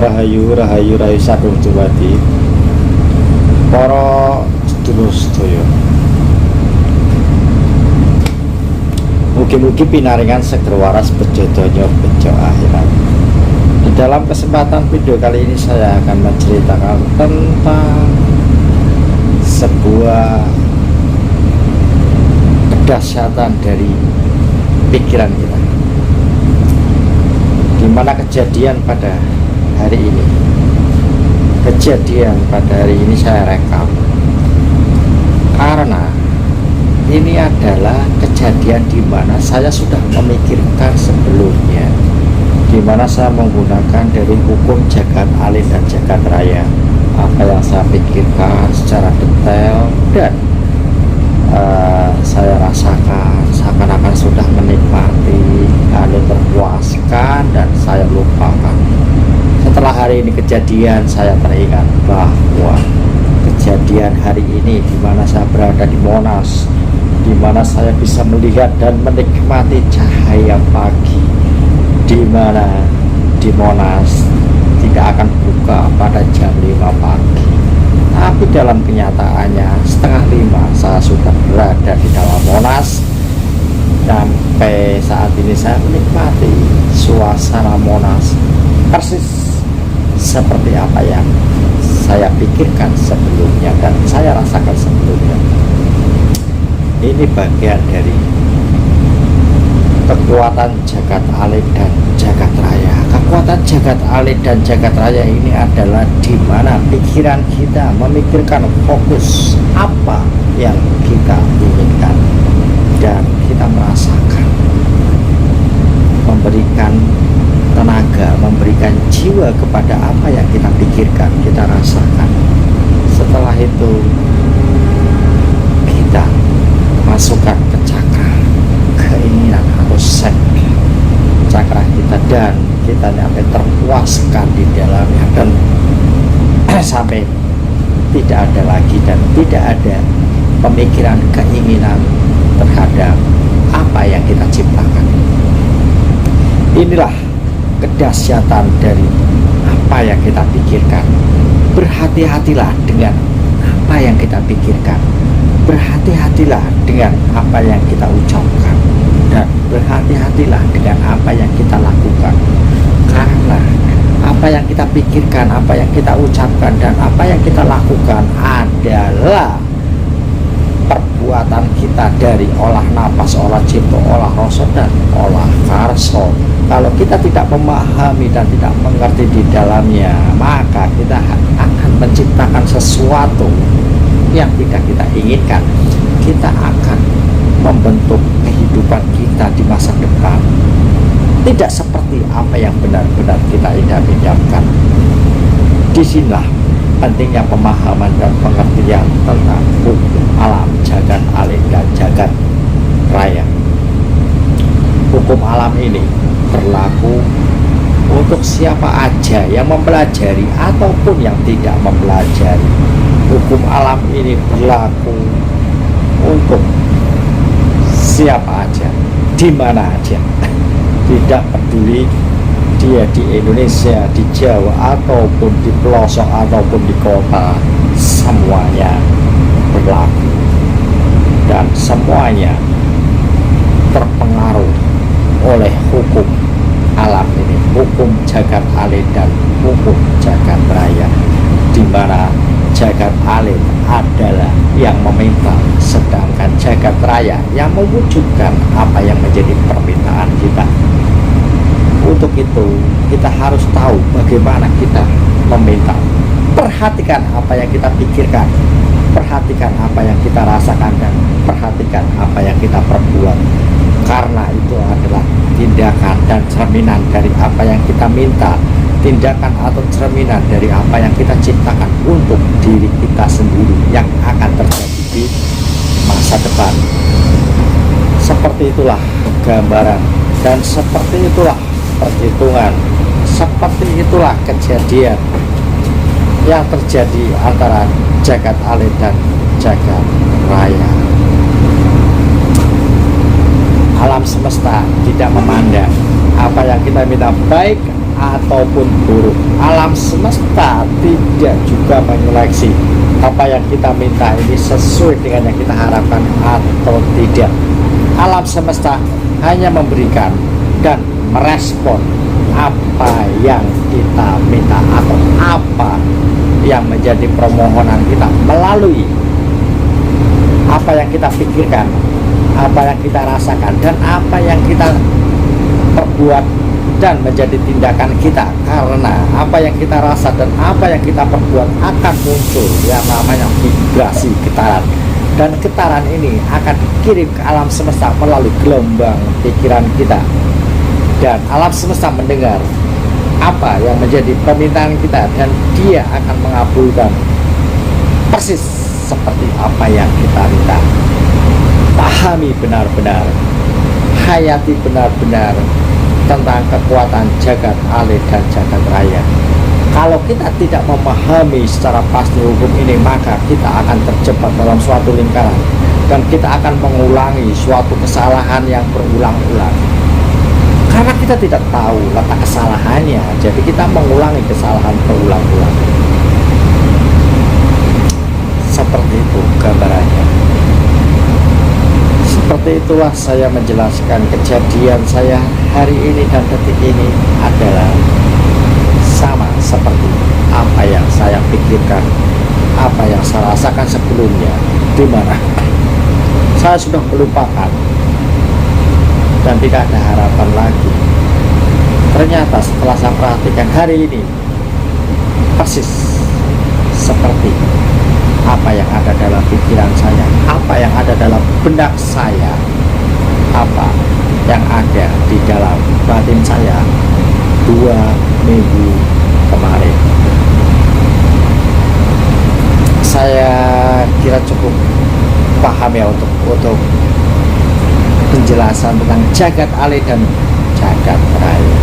Rahayu Rahayu Rahayu Sadung Jumati para sedulur sedaya. Mugi-mugi pinaringan seger waras bejo donya bejo akhirat. Di dalam kesempatan video kali ini saya akan menceritakan tentang sebuah kedahsyatan dari pikiran kita, di mana kejadian pada hari ini saya rekam karena ini adalah kejadian di mana saya sudah memikirkan sebelumnya, di mana saya menggunakan dari hukum jagat alit dan jagat raya. Apa yang saya pikirkan secara detail dan saya rasakan seakan-akan sudah menikmati, lalu terpuaskan dan saya lupakan. Setelah hari ini kejadian, saya teringat bahwa kejadian hari ini di mana saya berada di Monas, di mana saya bisa melihat dan menikmati cahaya pagi, di mana di Monas tidak akan buka pada jam 5 pagi, tapi dalam kenyataannya setengah 5 saya sudah berada di dalam Monas. Sampai saat ini saya menikmati suasana Monas persis seperti apa yang saya pikirkan sebelumnya dan saya rasakan sebelumnya. Ini bagian dari kekuatan jagat alit dan jagat raya. Kekuatan jagat alit dan jagat raya ini adalah di mana pikiran kita memikirkan fokus apa yang kita inginkan dan kita merasakan, memberikan tenaga, memberikan jiwa kepada apa yang kita pikirkan, kita rasakan. Setelah itu kita masukkan ke cakra keinginan atau sek cakra kita, dan kita sampai terpuaskan di dalamnya dan sampai tidak ada lagi dan tidak ada pemikiran keinginan terhadap apa yang kita ciptakan. Inilah kedahsyatan dari apa yang kita pikirkan. Berhati-hatilah dengan apa yang kita pikirkan, berhati-hatilah dengan apa yang kita ucapkan, dan berhati-hatilah dengan apa yang kita lakukan. Karena apa yang kita pikirkan, apa yang kita ucapkan, dan apa yang kita lakukan adalah perbuatan kita dari olah napas, olah cipta, olah rasa, dan olah karso. Kalau kita tidak memahami dan tidak mengerti di dalamnya, maka kita akan menciptakan sesuatu yang tidak kita inginkan. Kita akan membentuk kehidupan kita di masa depan tidak seperti apa yang benar-benar kita idam-idamkan. Disinilah pentingnya pemahaman dan pengertian tentang hukum alam, jagat alit dan jagat raya. Hukum alam ini berlaku untuk siapa aja yang mempelajari ataupun yang tidak mempelajari. Hukum alam ini berlaku untuk siapa aja, di mana aja, tidak peduli dia di Indonesia, di Jawa, ataupun di pelosok, ataupun di kota, semuanya berlaku dan semuanya terpengaruh oleh hukum alam ini, hukum jagat alit dan hukum jagat raya, di mana jagat alit adalah yang meminta, sedangkan jagat raya yang mewujudkan apa yang menjadi permintaan kita. Untuk itu kita harus tahu bagaimana kita meminta. Perhatikan apa yang kita pikirkan, perhatikan apa yang kita rasakan, dan perhatikan apa yang kita perbuat, karena itu adalah tindakan dan cerminan dari apa yang kita minta, tindakan atau cerminan dari apa yang kita ciptakan untuk diri kita sendiri yang akan terjadi di masa depan. Seperti itulah gambaran dan seperti itulah perhitungan, seperti itulah kejadian yang terjadi antara jagat alit dan jagat raya. Alam semesta tidak memandang apa yang kita minta, baik ataupun buruk. Alam semesta tidak juga menyeleksi apa yang kita minta ini sesuai dengan yang kita harapkan atau tidak. Alam semesta hanya memberikan dan merespon apa yang kita minta atau apa yang menjadi permohonan kita melalui apa yang kita pikirkan, apa yang kita rasakan, dan apa yang kita perbuat dan menjadi tindakan kita. Karena apa yang kita rasa dan apa yang kita perbuat akan muncul yang namanya vibrasi getaran, dan getaran ini akan dikirim ke alam semesta melalui gelombang pikiran kita, dan alam semesta mendengar apa yang menjadi permintaan kita dan dia akan mengabulkan persis seperti apa yang kita minta. Pahami benar-benar, hayati benar-benar tentang kekuatan jagat alih dan jagat raya. Kalau kita tidak memahami secara pasti hukum ini, maka kita akan terjebak dalam suatu lingkaran dan kita akan mengulangi suatu kesalahan yang berulang-ulang. Karena kita tidak tahu letak kesalahannya, jadi kita mengulangi kesalahan berulang-ulang. Seperti itu gambarannya. Seperti itulah saya menjelaskan kejadian saya hari ini dan detik ini adalah sama seperti apa yang saya pikirkan, apa yang saya rasakan sebelumnya, di mana saya sudah melupakan dan tidak ada harapan lagi. Ternyata setelah saya perhatikan hari ini persis seperti apa yang ada dalam pikiran saya, apa yang ada dalam benak saya, apa yang ada di dalam batin saya 2 minggu kemarin. Saya kira cukup paham ya untuk penjelasan tentang jagat alih dan jagat raya.